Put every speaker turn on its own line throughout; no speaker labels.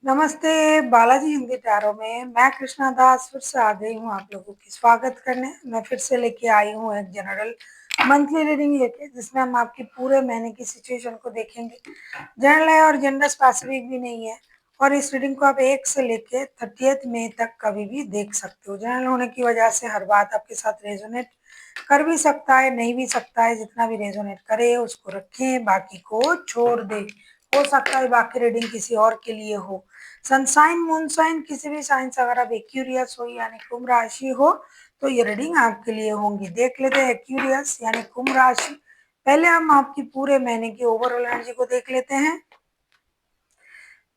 नमस्ते बालाजी हिंदी टैरो में मैं कृष्णा दास फिर से आ गई हूँ आप लोगों की स्वागत करने। मैं फिर से लेके आई हूँ एक जनरल मंथली रीडिंग लेके, जिसमें हम आपकी पूरे महीने की सिचुएशन को देखेंगे। जनरल है और जेंडर स्पेसिफिक भी नहीं है, और इस रीडिंग को आप 1 से लेके 30 मई तक कभी भी देख सकते हो। जनरल होने की वजह से हर बात आपके साथ रेजोनेट कर भी सकता है, नहीं भी सकता है। जितना भी रेजोनेट करे उसको रखें, बाकी को छोड़ दें। हो सकता है बाकी रीडिंग किसी और के लिए हो। सनसाइन मूनसाइन किसी भी साइन से अगर आप एक्यूरियस हो यानी कुंभ राशि हो तो ये रीडिंग आपके लिए होंगी। देख लेते हैं एक्यूरियस यानी कुंभ राशि। पहले हम आपकी पूरे महीने की ओवरऑल एनर्जी को देख लेते हैं।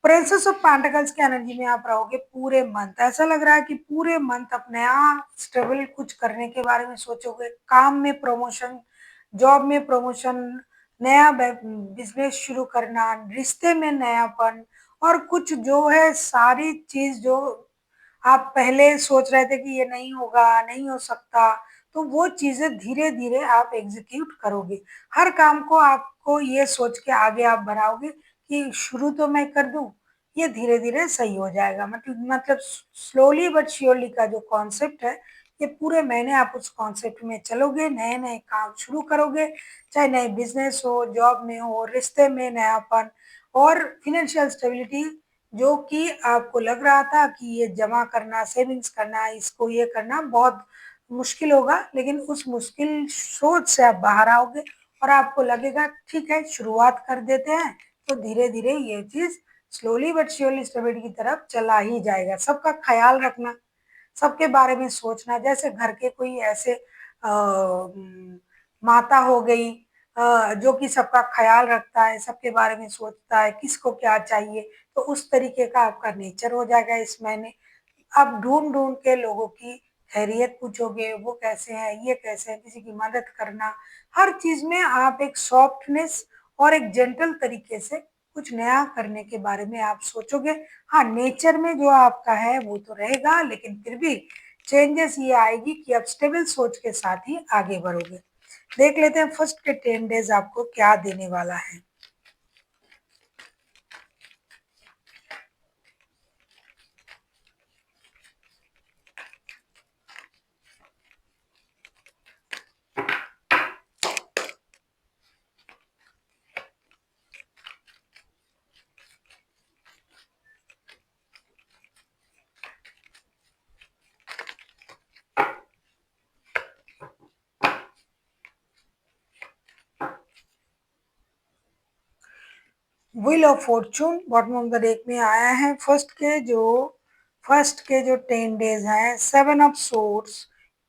प्रिंसेस ऑफ पेंटिकल्स की एनर्जी में आप रहोगे पूरे मंथ। ऐसा लग रहा है कि पूरे मंथ आप नया स्टेबल कुछ करने के बारे में सोचोगे। काम में प्रमोशन, जॉब में प्रमोशन, नया बिजनेस शुरू करना, रिश्ते में नयापन, और कुछ जो है सारी चीज जो आप पहले सोच रहे थे कि ये नहीं होगा, नहीं हो सकता, तो वो चीजें धीरे धीरे आप एग्जीक्यूट करोगे। हर काम को आपको ये सोच के आगे आप बढ़ाओगे कि शुरू तो मैं कर दूं, ये धीरे धीरे सही हो जाएगा। मतलब स्लोली बट श्योरली का जो कॉन्सेप्ट है, ये पूरे महीने आप उस कॉन्सेप्ट में चलोगे, नए नए काम शुरू करोगे। चाहे नए बिजनेस हो, जॉब में हो, रिश्ते में नयापन, और फिनेंशियल स्टेबिलिटी। जो कि आपको लग रहा था कि ये जमा करना, सेविंग्स करना, इसको ये करना बहुत मुश्किल होगा, लेकिन उस मुश्किल सोच से आप बाहर आओगे और आपको लगेगा ठीक है शुरुआत कर देते हैं, तो धीरे धीरे ये चीज स्लोली बट श्योरली स्टेबिलिटी की तरफ चला ही जाएगा। सबका ख्याल रखना, सबके बारे में सोचना, जैसे घर के कोई ऐसे माता हो गई जो कि सबका ख्याल रखता है, सबके बारे में सोचता है किसको क्या चाहिए, तो उस तरीके का आपका नेचर हो जाएगा इस महीने। आप ढूंढ ढूंढ के लोगों की खैरियत पूछोगे, वो कैसे हैं, ये कैसे हैं, किसी की मदद करना। हर चीज में आप एक सॉफ्टनेस और एक जेंटल तरीके से कुछ नया करने के बारे में आप सोचोगे। हाँ, नेचर में जो आपका है वो तो रहेगा, लेकिन फिर भी चेंजेस ये आएगी कि आप स्टेबल सोच के साथ ही आगे बढ़ोगे। देख लेते हैं फर्स्ट के 10 डेज आपको क्या देने वाला है। Wheel of Fortune bottom of the deck में आया है। फर्स्ट के जो 10 डेज हैं, 7 of swords,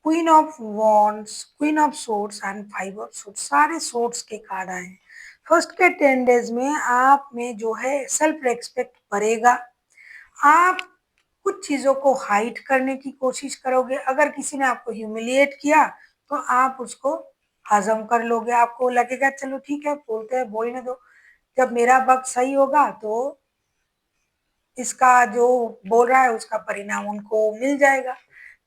queen of swords and 5 of swords, सारे सोर्ड्स के कार्ड आए हैं। फर्स्ट के 10 डेज में आप में जो है सेल्फ रेस्पेक्ट बढ़ेगा। आप कुछ चीजों को हाइड करने की कोशिश करोगे। अगर किसी ने आपको ह्यूमिलिएट किया तो आप उसको हजम कर लोगे। आपको लगेगा चलो ठीक है, बोलते हैं बोलने दो, जब मेरा वक्त सही होगा तो इसका जो बोल रहा है उसका परिणाम उनको मिल जाएगा।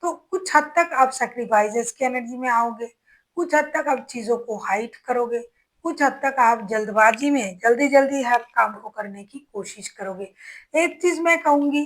तो कुछ हद तक आप सेक्रीफाइसेस की एनर्जी में आओगे, कुछ हद तक आप चीजों को हाइड करोगे, कुछ हद तक आप जल्दबाजी में जल्दी जल्दी हर काम को करने की कोशिश करोगे। एक चीज मैं कहूंगी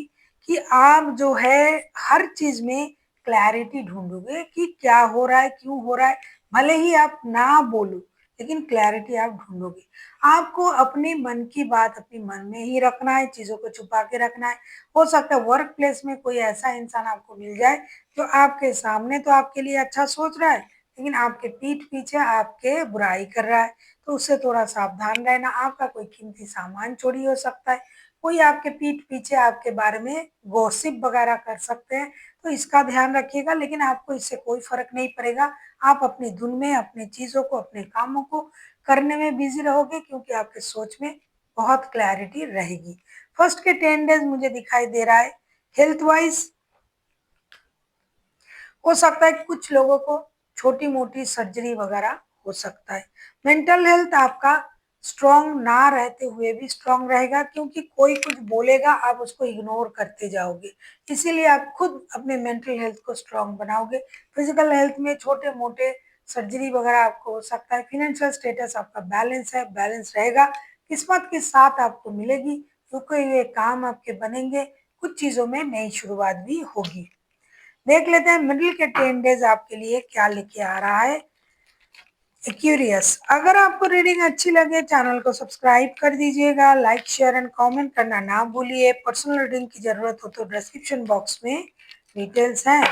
कि आप जो है हर चीज में क्लैरिटी ढूंढोगे कि क्या हो रहा है, क्यों हो रहा है। भले ही आप ना बोलो, लेकिन क्लैरिटी आप ढूंढोगे। आपको अपने मन की बात अपने मन में ही रखना है, चीजों को छुपा के रखना है। हो सकता है वर्क प्लेस में कोई ऐसा इंसान आपको मिल जाए जो आपके सामने तो आपके लिए अच्छा सोच रहा है, लेकिन आपके पीठ पीछे आपके बुराई कर रहा है, तो उससे थोड़ा सावधान रहना। आपका कोई कीमती सामान चोरी हो सकता है, कोई आपके पीठ पीछे आपके बारे में गॉसिप वगैरह कर सकते हैं, तो इसका ध्यान रखिएगा। लेकिन आपको इससे कोई फर्क नहीं पड़ेगा। आप अपनी धुन में अपनी चीजों को, अपने कामों को करने में बिजी रहोगे, क्योंकि आपके सोच में बहुत क्लैरिटी रहेगी। फर्स्ट के 10 डेज मुझे दिखाई दे रहा है हेल्थ वाइज हो सकता है कुछ लोगों को छोटी मोटी सर्जरी वगैरह हो सकता है। मेंटल हेल्थ आपका स्ट्रांग ना रहते हुए भी स्ट्रांग रहेगा, क्योंकि कोई कुछ बोलेगा आप उसको इग्नोर करते जाओगे, इसीलिए आप खुद अपने मेंटल हेल्थ को स्ट्रांग बनाओगे। फिजिकल हेल्थ में छोटे मोटे सर्जरी वगैरह आपको हो सकता है। फिनेंशियल स्टेटस आपका बैलेंस है, बैलेंस रहेगा, किस्मत के साथ आपको मिलेगी। क्योंकि ये काम आपके बनेंगे, कुछ चीज़ों में नई शुरुआत भी होगी। देख लेते हैं मिडिल के 10 डेज आपके लिए क्या लेके आ रहा है। क्यूरियस, अगर आपको रीडिंग अच्छी लगे चैनल को सब्सक्राइब कर दीजिएगा, लाइक शेयर एंड कमेंट करना ना भूलिए। पर्सनल रीडिंग की जरूरत हो तो डिस्क्रिप्शन बॉक्स में डिटेल्स हैं।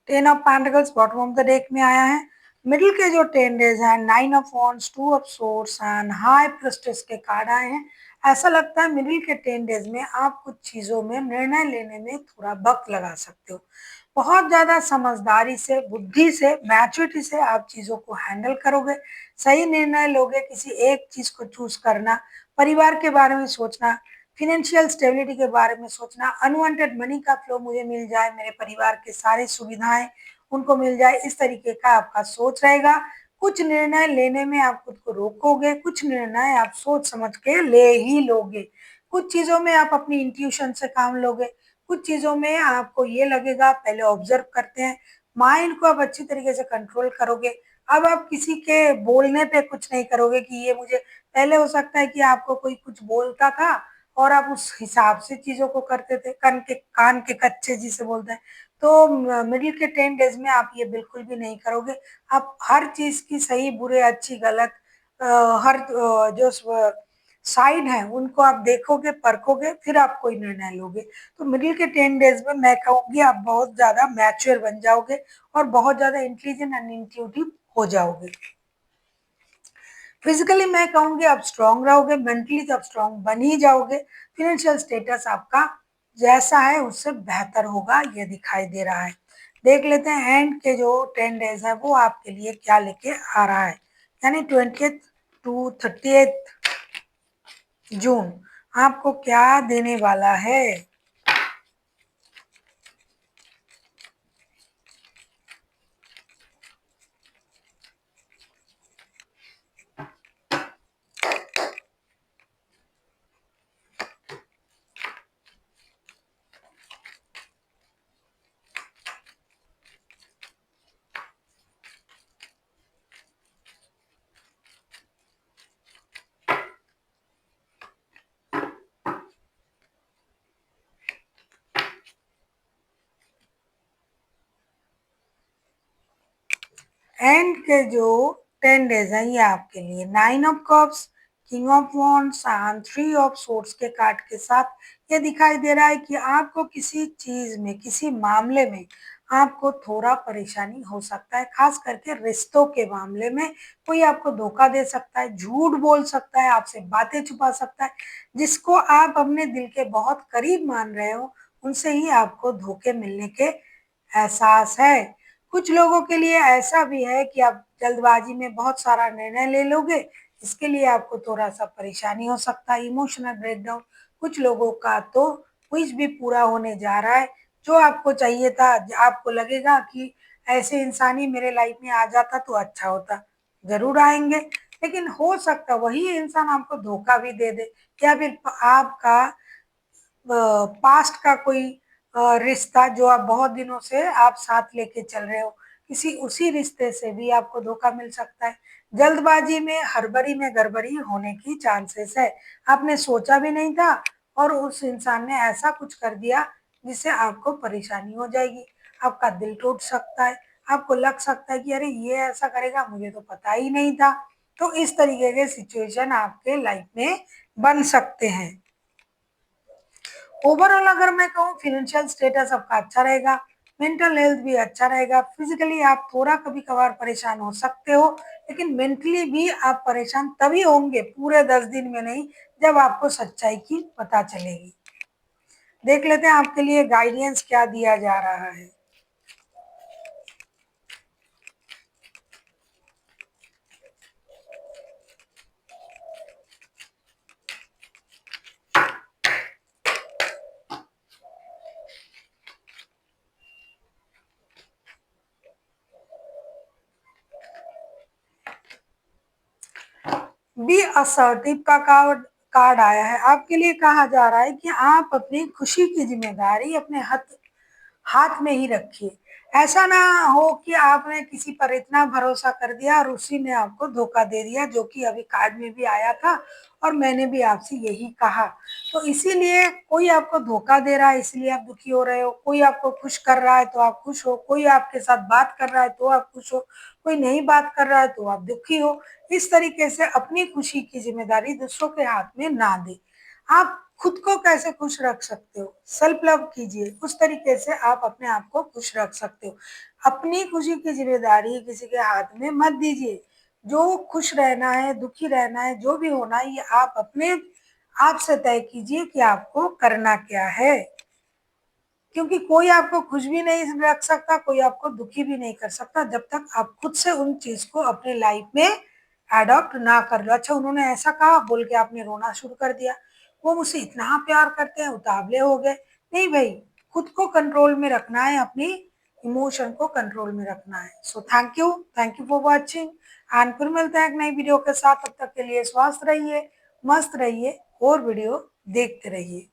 10 of pentacles bottom of the deck में आया है। मिडिल के जो 10 डेज हैं, 9 of wands, 2 of swords and high priestess के कार्ड आए हैं। ऐसा लगता है मिडिल के 10 डेज में आप कुछ चीज़ों में निर्णय लेने में थोड़ा वक्त लगा सकते हो। बहुत ज़्यादा समझदारी से, बुद्धि से, मैच्योरिटी से आप चीज़ों को हैंडल करोगे, सही निर्णय लोगे। किसी एक चीज़ को चूज करना, परिवार के बारे में सोचना, फिनेंशियल स्टेबिलिटी के बारे में सोचना, अनवांटेड मनी का फ्लो मुझे मिल जाए, मेरे परिवार के सारे सुविधाएं उनको मिल जाए, इस तरीके का आपका सोच रहेगा। कुछ निर्णय लेने में आप खुद को रोकोगे, कुछ निर्णय आप सोच समझ के ले ही लोगे। कुछ चीजों में आप अपनी इंट्यूशन से काम लोगे, कुछ चीजों में आपको ये लगेगा पहले ऑब्जर्व करते हैं। माइंड को आप अच्छी तरीके से कंट्रोल करोगे। अब आप किसी के बोलने पे कुछ नहीं करोगे कि ये मुझे, पहले हो सकता है कि आपको कोई कुछ बोलता था और आप उस हिसाब से चीजों को करते थे, कान के कच्चे जिसे बोलते हैं। तो मिडिल के 10 डेज में आप ये बिल्कुल भी नहीं करोगे। आप हर चीज की सही बुरे अच्छी गलत हर जो साइड है उनको आप देखोगे, परखोगे, फिर आप कोई निर्णय लोगे। तो मिडिल के 10 डेज में मैं कहूंगी आप बहुत ज्यादा मैच्योर बन जाओगे और बहुत ज्यादा इंटेलिजेंट एंड इंट्यूटिव हो जाओगे। फिजिकली मैं कहूंगी आप स्ट्रांग रहोगे, मेंटली तो आप स्ट्रांग बन ही जाओगे। फिनेंशियल स्टेटस आपका जैसा है उससे बेहतर होगा, ये दिखाई दे रहा है। देख लेते हैं एंड के जो 10 डेज है वो आपके लिए क्या लेके आ रहा है। यानी 20 टू 30 जून आपको क्या देने वाला है। एंड के जो 10 डेज है ये आपके लिए 9 of cups, king of wands and 3 of swords के कार्ड के साथ ये दिखाई दे रहा है कि आपको किसी चीज में, किसी मामले में आपको थोड़ा परेशानी हो सकता है। खास करके रिश्तों के मामले में कोई आपको धोखा दे सकता है, झूठ बोल सकता है, आपसे बातें छुपा सकता है। जिसको आप अपने दिल के बहुत करीब मान रहे हो उनसे ही आपको धोखे मिलने के एहसास है। कुछ लोगों के लिए ऐसा भी है कि आप जल्दबाजी में बहुत सारा निर्णय ले लोगे, इसके लिए आपको थोड़ा सा परेशानी हो सकता है, इमोशनल ब्रेकडाउन। कुछ लोगों का तो विश भी पूरा होने जा रहा है, जो आपको चाहिए था। आपको लगेगा कि ऐसे इंसान ही मेरे लाइफ में आ जाता तो अच्छा होता। जरूर आएंगे, लेकिन हो सकता वही इंसान आपको धोखा भी दे दे, या फिर आपका पास्ट का कोई रिश्ता जो आप बहुत दिनों से आप साथ लेके चल रहे हो, किसी उसी रिश्ते से भी आपको धोखा मिल सकता है। जल्दबाजी में, हड़बड़ी में गड़बड़ी होने की चांसेस है। आपने सोचा भी नहीं था और उस इंसान ने ऐसा कुछ कर दिया जिससे आपको परेशानी हो जाएगी। आपका दिल टूट सकता है, आपको लग सकता है कि अरे ये ऐसा करेगा, मुझे तो पता ही नहीं था। तो इस तरीके के सिचुएशन आपके लाइफ में बन सकते हैं। ओवरऑल अगर मैं कहूँ फिनेंशियल स्टेटस आपका अच्छा रहेगा, मेंटल हेल्थ भी अच्छा रहेगा। फिजिकली आप थोड़ा कभी कभार परेशान हो सकते हो, लेकिन मेंटली भी आप परेशान तभी होंगे, पूरे 10 दिन में नहीं, जब आपको सच्चाई की पता चलेगी। देख लेते हैं आपके लिए गाइडेंस क्या दिया जा रहा है। बी असर्टिव का कार्ड आया है, आपके लिए कहा जा रहा है कि आप अपनी खुशी की जिम्मेदारी अपने हाथ में ही रखिए। ऐसा ना हो कि आपने किसी पर इतना भरोसा कर दिया और उसी ने आपको धोखा दे दिया, जो कि अभी कार्ड में भी आया था और मैंने भी आपसे यही कहा। तो इसीलिए कोई आपको धोखा दे रहा है इसलिए आप दुखी हो रहे हो, कोई आपको खुश कर रहा है तो आप खुश हो, कोई आपके साथ बात कर रहा है तो आप खुश हो, कोई नहीं बात कर रहा है तो आप दुखी हो। इस तरीके से अपनी खुशी की जिम्मेदारी दूसरों के हाथ में ना दें। आप खुद को कैसे खुश रख सकते हो, सेल्फ लव कीजिए, उस तरीके से आप अपने आप को खुश रख सकते हो। अपनी खुशी की जिम्मेदारी किसी के हाथ में मत दीजिए। जो खुश रहना है, दुखी रहना है, जो भी होना है, ये आप अपने आप से तय कीजिए कि आपको करना क्या है। क्योंकि कोई आपको खुश भी नहीं रख सकता, कोई आपको दुखी भी नहीं कर सकता जब तक आप खुद से उन चीज को अपने लाइफ में एडॉप्ट ना कर लो। अच्छा, उन्होंने ऐसा कहा बोल के आपने रोना शुरू कर दिया, वो मुझसे इतना प्यार करते हैं, उतावले हो गए। नहीं भाई, खुद को कंट्रोल में रखना है, अपनी इमोशन को कंट्रोल में रखना है। So thank you for watching and फिर मिलते हैं एक नई वीडियो के साथ। तब तक के लिए स्वस्थ रहिए, मस्त रहिए और वीडियो देखते रहिए।